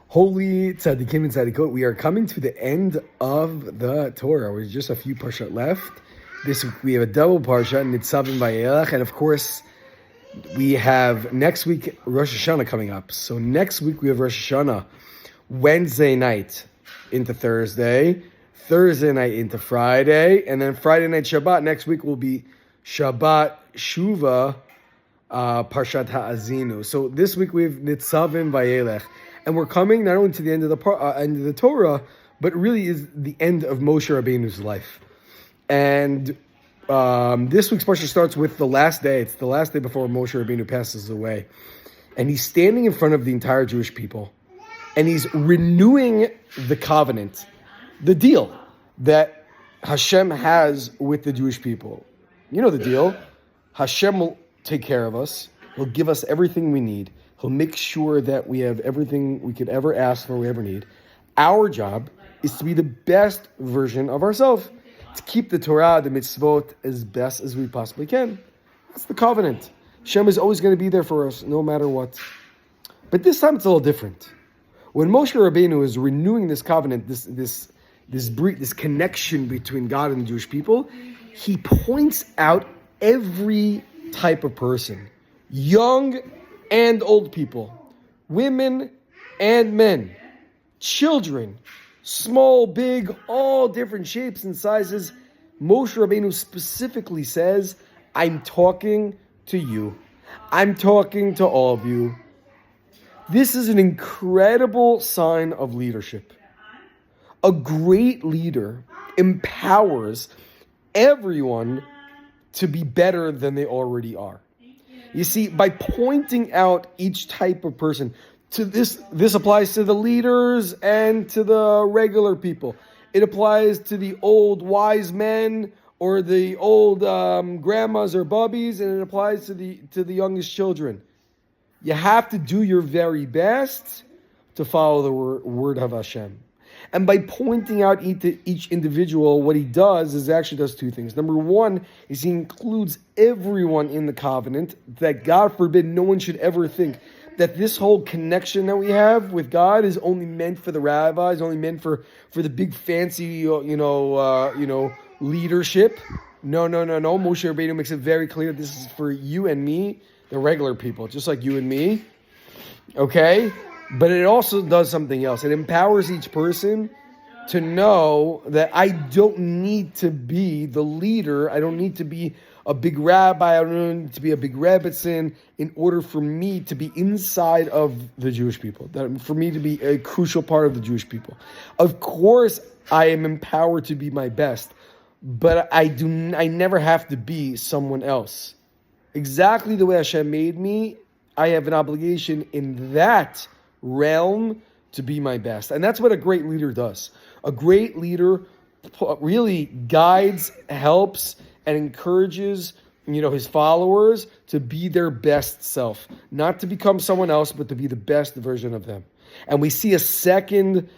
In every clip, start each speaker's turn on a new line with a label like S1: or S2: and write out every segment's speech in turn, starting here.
S1: Holy tzaddikim and tzaddikot, we are coming to the end of the Torah. There's just a few parshat left. This week we have a double parsha, Netzavim, Vayelech, and of course we have next week Rosh Hashanah coming up. So next week we have Rosh Hashanah, Wednesday night into Thursday, Thursday night into Friday, and then Friday night Shabbat. Next week will be Shabbat Shuva, Parshat Ha'azinu. So this week we have Netzavim, Vayelech. And we're coming not only to the end of the Torah, but really is the end of Moshe Rabbeinu's life. And this week's parsha starts with the last day. It's the last day before Moshe Rabbeinu passes away. And he's standing in front of the entire Jewish people. And he's renewing the covenant, the deal that Hashem has with the Jewish people. You know the deal. Hashem will take care of us. He'll give us everything we need. He'll make sure that we have everything we could ever ask for, we ever need. Our job is to be the best version of ourselves, to keep the Torah, the mitzvot, as best as we possibly can. That's the covenant. Hashem is always going to be there for us, no matter what. But this time it's a little different. When Moshe Rabbeinu is renewing this covenant, this connection between God and the Jewish people, he points out every type of person, young and old people, women and men, children, small, big, all different shapes and sizes. Moshe Rabbeinu specifically says, I'm talking to you. I'm talking to all of you. This is an incredible sign of leadership. A great leader empowers everyone to be better than they already are. You see, by pointing out each type of person, to this applies to the leaders and to the regular people. It applies to the old wise men or the old grandmas or bubbies, and it applies to the youngest children. You have to do your very best to follow the word of Hashem. And by pointing out each individual, what he does is actually does two things. Number one is he includes everyone in the covenant, that God forbid no one should ever think that this whole connection that we have with God is only meant for the rabbis, only meant for the big fancy, leadership. No. Moshe Rabbeinu makes it very clear this is for you and me, the regular people, just like you and me. Okay? But it also does something else. It empowers each person to know that I don't need to be the leader. I don't need to be a big rabbi. I don't need to be a big rebbitzin in order for me to be inside of the Jewish people, for me to be a crucial part of the Jewish people. Of course, I am empowered to be my best, but I never have to be someone else. Exactly the way Hashem made me, I have an obligation in that realm to be my best. And that's what a great leader does. A great leader really guides, helps, and encourages, his followers to be their best self. Not to become someone else, but to be the best version of them. And we see a second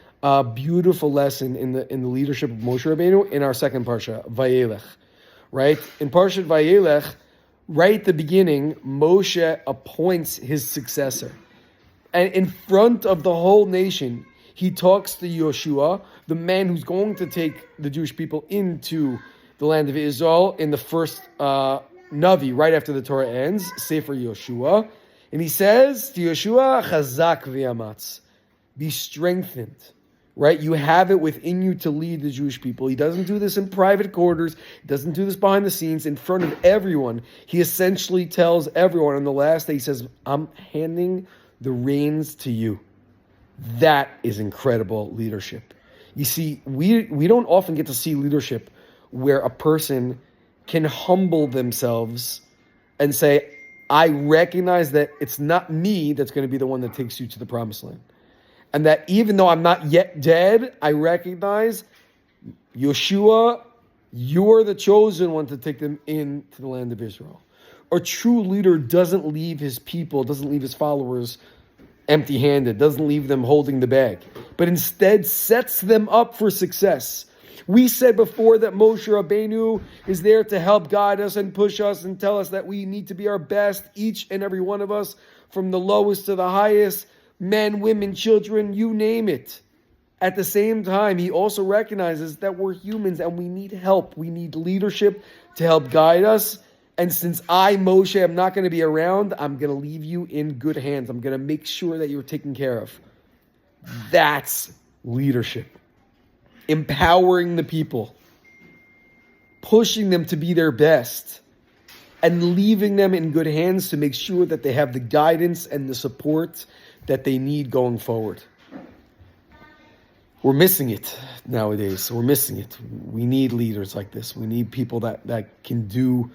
S1: beautiful lesson in the leadership of Moshe Rabbeinu in our second parsha, Vayelech. Right? In Parshat Vayelech, right at the beginning, Moshe appoints his successor. And in front of the whole nation, he talks to Yoshua, the man who's going to take the Jewish people into the land of Israel in the first Navi, right after the Torah ends, Sefer Yoshua. And he says to Yoshua, Chazak v'yamatz, be strengthened. Right? You have it within you to lead the Jewish people. He doesn't do this in private quarters. He doesn't do this behind the scenes, in front of everyone. He essentially tells everyone on the last day, he says, I'm handing the reins to you. That is incredible leadership. You see, we don't often get to see leadership where a person can humble themselves and say, I recognize that it's not me that's going to be the one that takes you to the promised land. And that even though I'm not yet dead, I recognize, Yeshua, you're the chosen one to take them into the land of Israel. A true leader doesn't leave his people, doesn't leave his followers empty-handed, doesn't leave them holding the bag, but instead sets them up for success. We said before that Moshe Rabbeinu is there to help guide us and push us and tell us that we need to be our best, each and every one of us, from the lowest to the highest. men, women, children, you name it. At the same time, he also recognizes that we're humans and we need help. We need leadership to help guide us. And since I, Moshe, am not going to be around, I'm going to leave you in good hands. I'm going to make sure that you're taken care of. That's leadership. Empowering the people. Pushing them to be their best. And leaving them in good hands to make sure that they have the guidance and the support that they need going forward. We're missing it nowadays. We're missing it. We need leaders like this. We need people that can do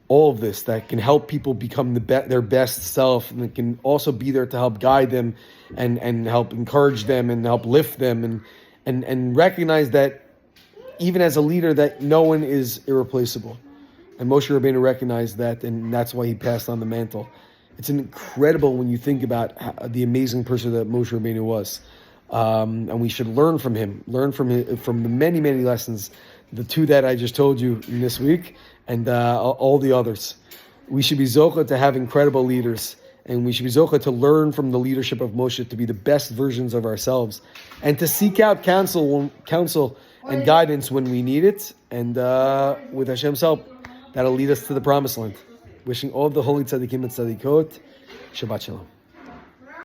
S1: all of this, that can help people become their best self, and that can also be there to help guide them and help encourage them and help lift them and recognize that even as a leader that no one is irreplaceable. And Moshe Rabbeinu recognized that, and that's why he passed on the mantle. It's incredible when you think about the amazing person that Moshe Rabbeinu was. And we should learn from him, from the many, many lessons, the two that I just told you this week, and all the others. We should be zocheh to have incredible leaders, and we should be zocheh to learn from the leadership of Moshe to be the best versions of ourselves, and to seek out counsel and guidance when we need it, and with Hashem's help, that'll lead us to the promised land. Wishing all the holy tzaddikim and tzaddikot Shabbat Shalom.